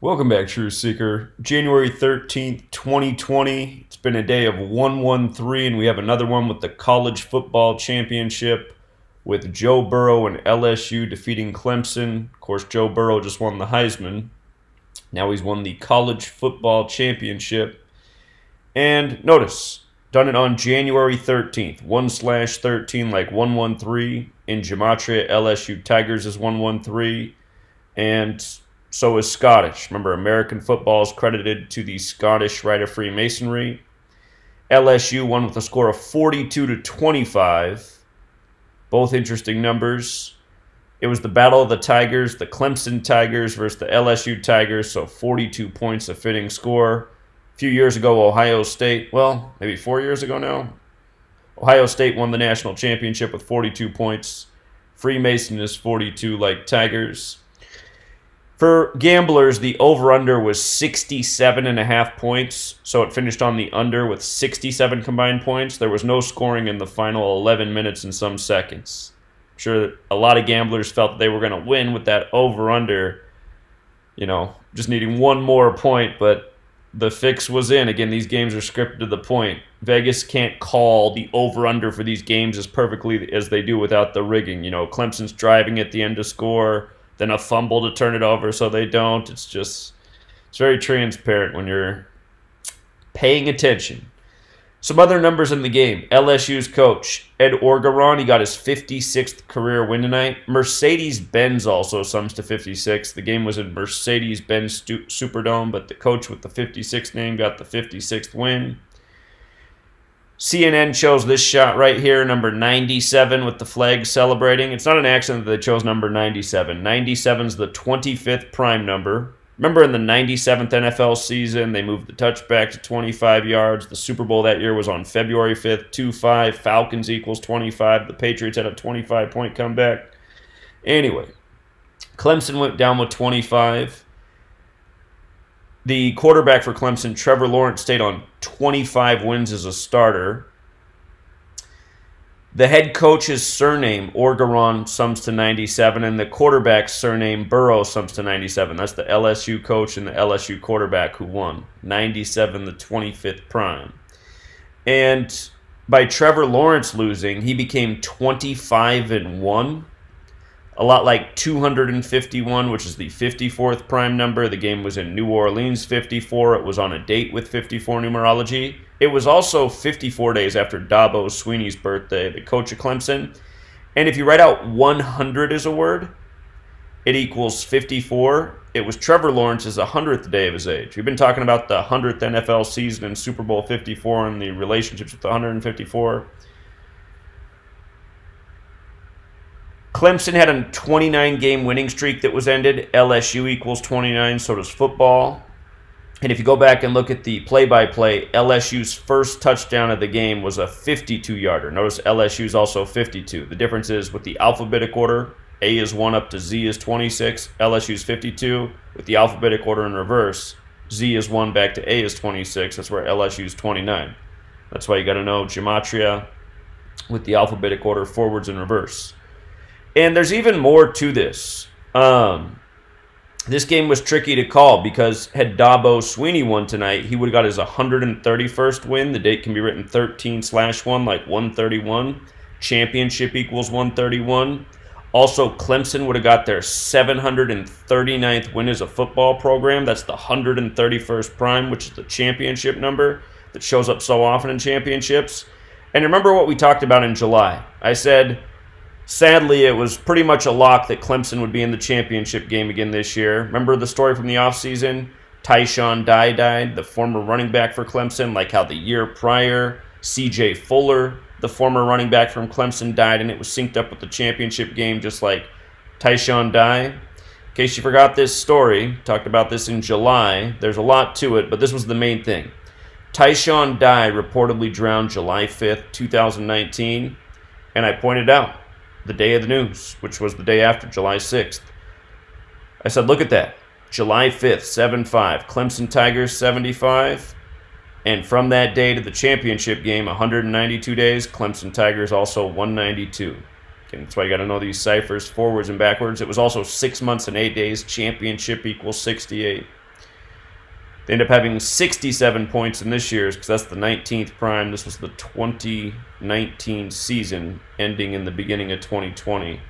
Welcome back, True Seeker. January 13th, 2020. It's been a day of 1-1-3, and we have another one with the College Football Championship with Joe Burrow and LSU defeating Clemson. Of course, Joe Burrow just won the Heisman. Now he's won the College Football Championship. And notice, done it on January 13th. 1/13 like 1-1-3. In Gematria, LSU Tigers is 1-1-3. And so is Scottish. Remember, American football is credited to the Scottish Rite of Freemasonry. LSU won with a score of 42-25. Both interesting numbers. It was the Battle of the Tigers, the Clemson Tigers versus the LSU Tigers, so 42 points, a fitting score. A few years ago, Ohio State, well, maybe 4 years ago now, Ohio State won the national championship with 42 points. Freemason is 42 like Tigers. For gamblers, the over-under was 67.5 points, so it finished on the under with 67 combined points. There was no scoring in the final 11 minutes and some seconds. I'm sure a lot of gamblers felt that they were going to win with that over-under, just needing one more point, but the fix was in. Again, these games are scripted to the point. Vegas can't call the over-under for these games as perfectly as they do without the rigging. Clemson's driving at the end to score, then a fumble to turn it over so they don't. It's very transparent when you're paying attention. Some other numbers in the game. LSU's coach, Ed Orgeron, he got his 56th career win tonight. Mercedes-Benz also sums to 56. The game was in Mercedes-Benz Superdome, but the coach with the 56th name got the 56th win. CNN chose this shot right here, number 97 with the flag celebrating. It's not an accident that they chose number 97. 97 is the 25th prime number. Remember in the 97th NFL season, they moved the touchback to 25 yards. The Super Bowl that year was on February 5th, 2-5. Falcons equals 25. The Patriots had a 25-point comeback. Anyway, Clemson went down with 25. The quarterback for Clemson, Trevor Lawrence, stayed on 25 wins as a starter. The head coach's surname, Orgeron, sums to 97, and the quarterback's surname, Burrow, sums to 97. That's the LSU coach and the LSU quarterback who won. 97, the 25th prime. And by Trevor Lawrence losing, he became 25-1. A lot like 251, which is the 54th prime number. The game was in New Orleans, 54. It was on a date with 54 numerology. It was also 54 days after Dabo Swinney's birthday, the coach of Clemson. And if you write out 100 as a word, it equals 54. It was Trevor Lawrence's 100th day of his age. We've been talking about the 100th NFL season and Super Bowl 54 and the relationships with the 154. Clemson had a 29-game winning streak that was ended. LSU equals 29, so does football. And if you go back and look at the play-by-play, LSU's first touchdown of the game was a 52-yarder. Notice LSU's also 52. The difference is with the alphabetic order, A is 1 up to Z is 26. LSU's 52. With the alphabetic order in reverse, Z is 1 back to A is 26. That's where LSU's 29. That's why you got to know Gematria with the alphabetic order forwards and reverse. And there's even more to this. This game was tricky to call because had Dabo Swinney won tonight, he would have got his 131st win. The date can be written 13/1, like 131. Championship equals 131. Also, Clemson would have got their 739th win as a football program. That's the 131st prime, which is the championship number that shows up so often in championships. And remember what we talked about in July. I said, sadly, it was pretty much a lock that Clemson would be in the championship game again this year. Remember the story from the offseason? Tyshawn Dye died, the former running back for Clemson, like how the year prior, C.J. Fuller, the former running back from Clemson, died, and it was synced up with the championship game just like Tyshawn Dye. In case you forgot this story, talked about this in July. There's a lot to it, but this was the main thing. Tyshawn Dye reportedly drowned July 5th, 2019, and I pointed out the day of the news, which was the day after, July 6th. I said, look at that. July 5th, 7-5. Clemson Tigers, 75. And from that day to the championship game, 192 days, Clemson Tigers also 192. Okay, that's why you got to know these ciphers, forwards and backwards. It was also 6 months and 8 days. Championship equals 68. They end up having 67 points in this year's because that's the 19th prime. This was the 2019 season ending in the beginning of 2020.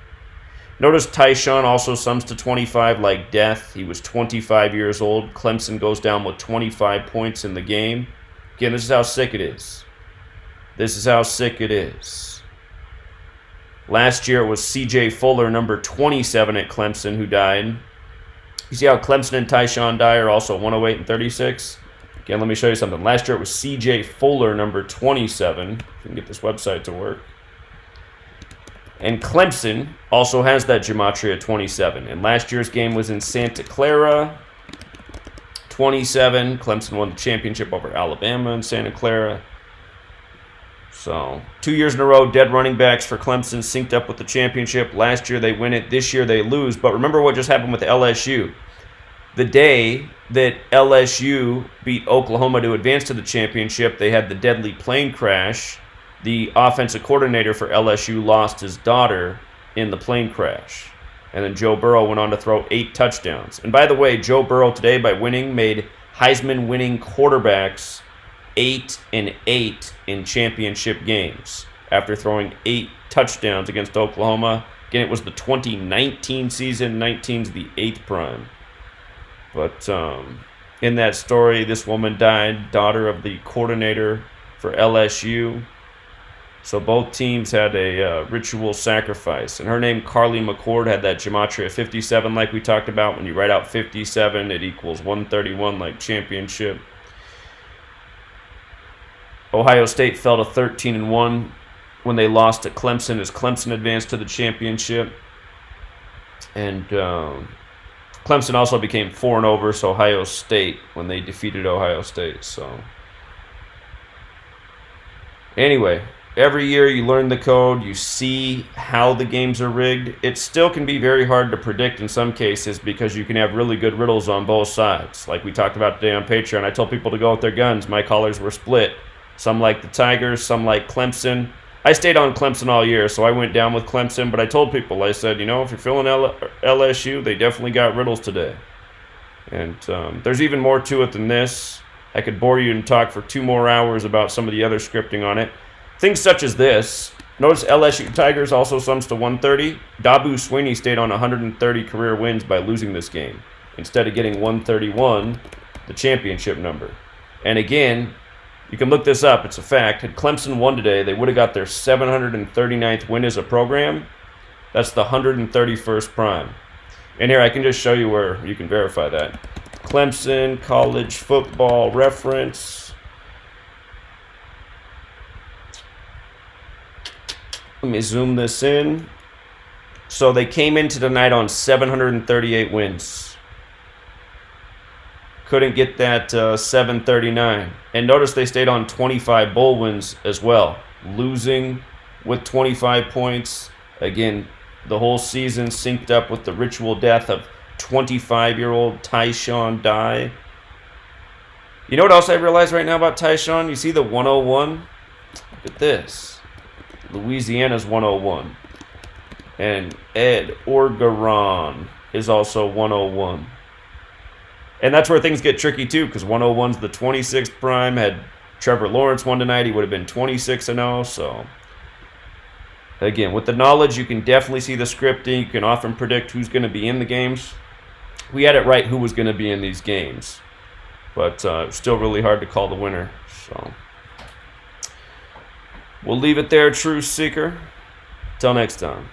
Notice Tyshawn also sums to 25 like death. He was 25 years old. Clemson goes down with 25 points in the game. Again, this is how sick it is. This is how sick it is. Last year it was C.J. Fuller, number 27 at Clemson, who died. You see how Clemson and Tyshawn Dye are also 108 and 36? Again, let me show you something. Last year it was C.J. Fuller, number 27. If we can get this website to work. And Clemson also has that Gematria 27. And last year's game was in Santa Clara. 27. Clemson won the championship over Alabama in Santa Clara. So, 2 years in a row, dead running backs for Clemson synced up with the championship. Last year they win it. This year they lose. But remember what just happened with LSU. The day that LSU beat Oklahoma to advance to the championship, they had the deadly plane crash. The offensive coordinator for LSU lost his daughter in the plane crash. And then Joe Burrow went on to throw 8 touchdowns. And by the way, Joe Burrow today, by winning, made Heisman-winning quarterbacks 8-8 in championship games after throwing 8 touchdowns against Oklahoma. Again, it was the 2019 season. 19's the 8th prime. But in that story, this woman died, daughter of the coordinator for LSU. So both teams had a ritual sacrifice. And her name, Carly McCord, had that Gematria 57 like we talked about. When you write out 57, it equals 131 like championship. Ohio State fell to 13-1 when they lost to Clemson as Clemson advanced to the championship. And Clemson also became 4-0 versus Ohio State when they defeated Ohio State. So anyway, every year you learn the code, you see how the games are rigged. It still can be very hard to predict in some cases because you can have really good riddles on both sides. Like we talked about today on Patreon, I told people to go with their guns. My callers were split. Some like the Tigers, some like Clemson. I stayed on Clemson all year, so I went down with Clemson. But I told people, I said, if you're feeling LSU, they definitely got riddles today. And there's even more to it than this. I could bore you and talk for 2 more hours about some of the other scripting on it. Things such as this. Notice LSU Tigers also sums to 130. Dabu Swinney stayed on 130 career wins by losing this game, instead of getting 131, the championship number. And again, you can look this up. It's a fact. Had Clemson won today, they would have got their 739th win as a program. That's the 131st prime. And here, I can just show you where you can verify that. Clemson College Football Reference. Let me zoom this in. So they came into tonight on 738 wins. Couldn't get that 739. And notice they stayed on 25 bowl wins as well. Losing with 25 points. Again, the whole season synced up with the ritual death of 25-year-old Tyshawn Dye. You know what else I realize right now about Tyshawn? You see the 101? Look at this. Louisiana's 101. And Ed Orgeron is also 101. And that's where things get tricky too, because 101's the 26th prime. Had Trevor Lawrence won tonight, he would have been 26-0. So again, with the knowledge, you can definitely see the scripting. You can often predict who's going to be in the games. We had it right who was going to be in these games, but still really hard to call the winner. So we'll leave it there, Truth Seeker. Till next time.